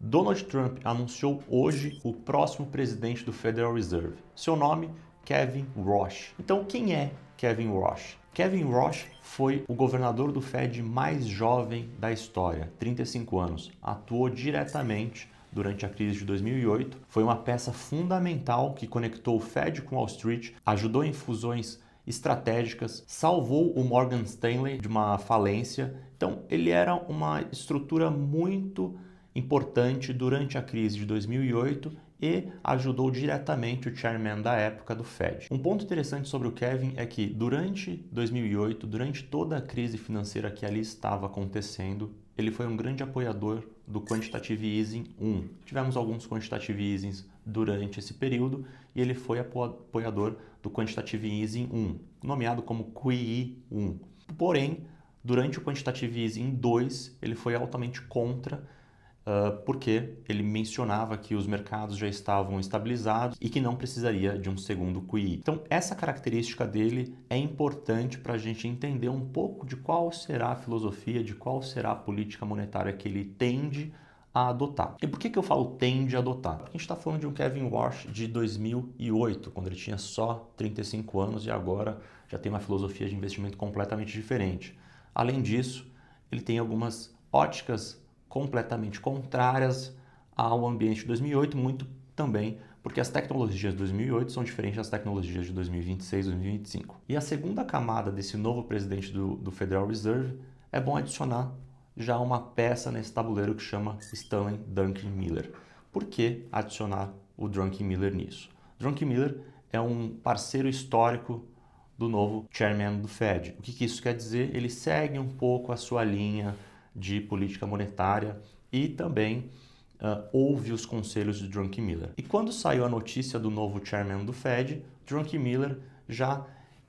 Donald Trump anunciou hoje o próximo presidente do Federal Reserve. Seu nome, Kevin Roche. Então, quem é Kevin Roche? Kevin Roche foi o governador do Fed mais jovem da história, 35 anos. Atuou diretamente durante a crise de 2008. Foi uma peça fundamental que conectou o Fed com Wall Street, ajudou em fusões estratégicas, salvou o Morgan Stanley de uma falência. Então, ele era uma estrutura muito importante durante a crise de 2008 e ajudou diretamente o chairman da época do Fed. Um ponto interessante sobre o Kevin é que durante 2008, durante toda a crise financeira que ali estava acontecendo, ele foi um grande apoiador do Quantitative Easing 1. Tivemos alguns Quantitative Easings durante esse período e ele foi apoiador do Quantitative Easing 1, nomeado como QE 1. Porém, durante o Quantitative Easing 2, ele foi altamente contra porque ele mencionava que os mercados já estavam estabilizados e que não precisaria de um segundo QE. Então, essa característica dele é importante para a gente entender um pouco de qual será a filosofia, de qual será a política monetária que ele tende a adotar. E por que eu falo tende a adotar? Porque a gente está falando de um Kevin Roche de 2008, quando ele tinha só 35 anos e agora já tem uma filosofia de investimento completamente diferente. Além disso, ele tem algumas óticas completamente contrárias ao ambiente de 2008, muito também porque as tecnologias de 2008 são diferentes das tecnologias de 2026 e 2025. E a segunda camada desse novo presidente do Federal Reserve é bom adicionar já uma peça nesse tabuleiro que chama Stanley Druckenmiller. Por que adicionar o Druckenmiller nisso? Druckenmiller é um parceiro histórico do novo chairman do Fed. O que isso quer dizer? Ele segue um pouco a sua linha de política monetária e também ouve os conselhos de Druckenmiller. E quando saiu a notícia do novo chairman do Fed, Druckenmiller já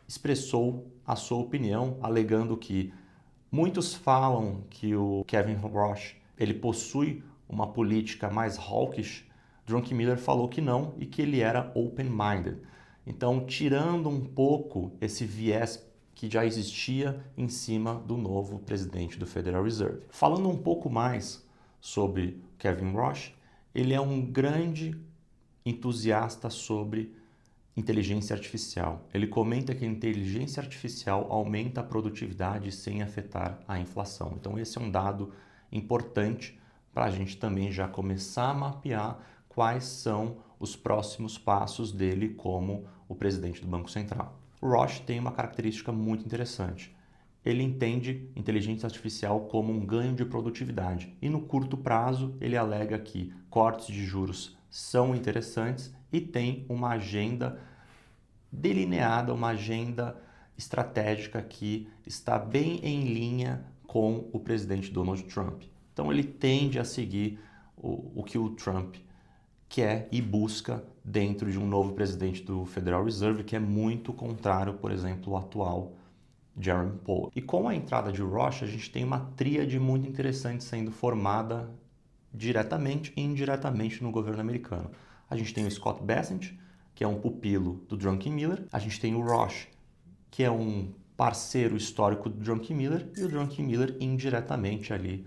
expressou a sua opinião, alegando que muitos falam que o Kevin Roche ele possui uma política mais hawkish. Druckenmiller falou que não e que ele era open-minded. Então, tirando um pouco esse viés que já existia em cima do novo presidente do Federal Reserve. Falando um pouco mais sobre Kevin Roche, ele é um grande entusiasta sobre inteligência artificial. Ele comenta que a inteligência artificial aumenta a produtividade sem afetar a inflação. Então esse é um dado importante para a gente também já começar a mapear quais são os próximos passos dele como o presidente do Banco Central. O Roche tem uma característica muito interessante. Ele entende inteligência artificial como um ganho de produtividade e no curto prazo ele alega que cortes de juros são interessantes e tem uma agenda delineada, uma agenda estratégica que está bem em linha com o presidente Donald Trump. Então ele tende a seguir o que o Trump quer e busca dentro de um novo presidente do Federal Reserve, que é muito contrário, por exemplo, ao atual Jerome Powell. E com a entrada de Roche, a gente tem uma tríade muito interessante sendo formada diretamente e indiretamente no governo americano. A gente tem o Scott Bessent, que é um pupilo do Druckenmiller. A gente tem o Roche, que é um parceiro histórico do Druckenmiller, e o Druckenmiller indiretamente ali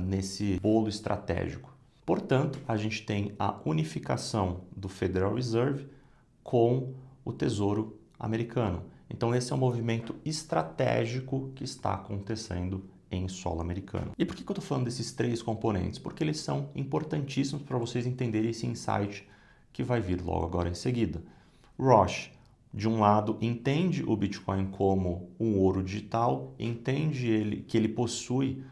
nesse bolo estratégico. Portanto, a gente tem a unificação do Federal Reserve com o Tesouro Americano. Então esse é um movimento estratégico que está acontecendo em solo americano. E por que eu estou falando desses três componentes? Porque eles são importantíssimos para vocês entenderem esse insight que vai vir logo agora em seguida. Roche, de um lado, entende o Bitcoin como um ouro digital, entende que ele possui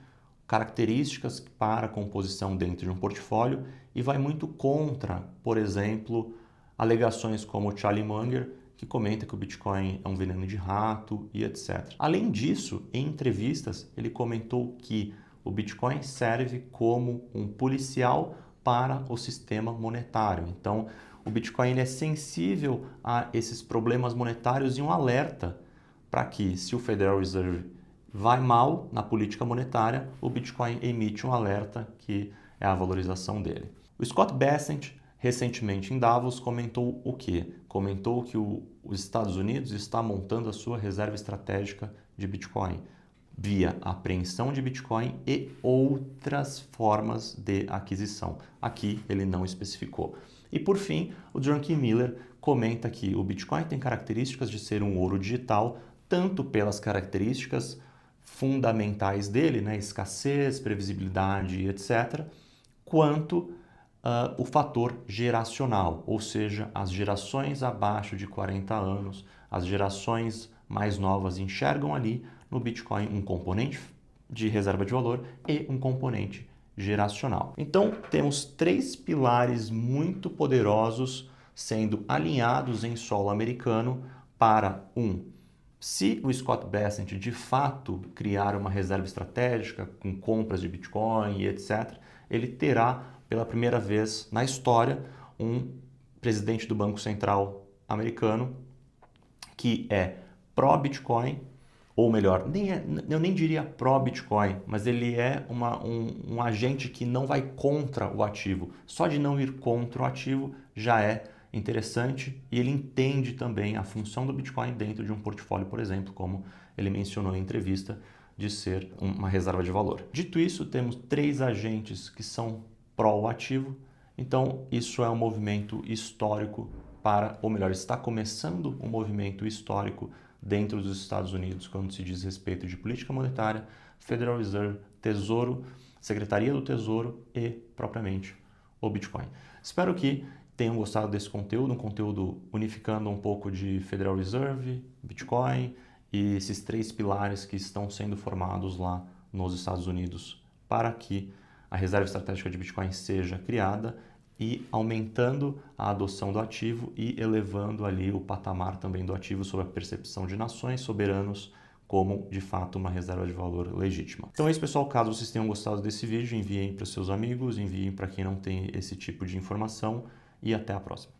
características para a composição dentro de um portfólio e vai muito contra, por exemplo, alegações como o Charlie Munger, que comenta que o Bitcoin é um veneno de rato e etc. Além disso, em entrevistas, ele comentou que o Bitcoin serve como um policial para o sistema monetário. Então, o Bitcoin é sensível a esses problemas monetários e um alerta para que, se o Federal Reserve vai mal na política monetária, o Bitcoin emite um alerta que é a valorização dele. O Scott Bessent, recentemente em Davos, comentou o quê? Comentou que os Estados Unidos está montando a sua reserva estratégica de Bitcoin. via apreensão de Bitcoin e outras formas de aquisição. Aqui ele não especificou. E por fim, o Druckenmiller Miller comenta que o Bitcoin tem características de ser um ouro digital, tanto pelas características fundamentais dele, né, escassez, previsibilidade, etc., quanto o fator geracional, ou seja, as gerações abaixo de 40 anos, as gerações mais novas enxergam ali no Bitcoin um componente de reserva de valor e um componente geracional. Então, temos 3 pilares muito poderosos sendo alinhados em solo americano para se o Scott Bessent de fato criar uma reserva estratégica com compras de Bitcoin e etc., ele terá pela primeira vez na história um presidente do Banco Central americano que é pró-Bitcoin, ou melhor, eu nem diria pró-Bitcoin, mas ele é um agente que não vai contra o ativo. Só de não ir contra o ativo já é interessante e ele entende também a função do Bitcoin dentro de um portfólio, por exemplo, como ele mencionou em entrevista, de ser uma reserva de valor. Dito isso, temos 3 agentes que são pró-ativo, então isso é um movimento histórico ou melhor, está começando um movimento histórico dentro dos Estados Unidos quando se diz respeito de política monetária, Federal Reserve, Tesouro, Secretaria do Tesouro e, propriamente, o Bitcoin. Espero que tenham gostado desse conteúdo, um conteúdo unificando um pouco de Federal Reserve, Bitcoin e esses 3 pilares que estão sendo formados lá nos Estados Unidos para que a reserva estratégica de Bitcoin seja criada e aumentando a adoção do ativo e elevando ali o patamar também do ativo sob a percepção de nações soberanos como, de fato, uma reserva de valor legítima. Então é isso, pessoal. Caso vocês tenham gostado desse vídeo, enviem para os seus amigos, enviem para quem não tem esse tipo de informação e até a próxima.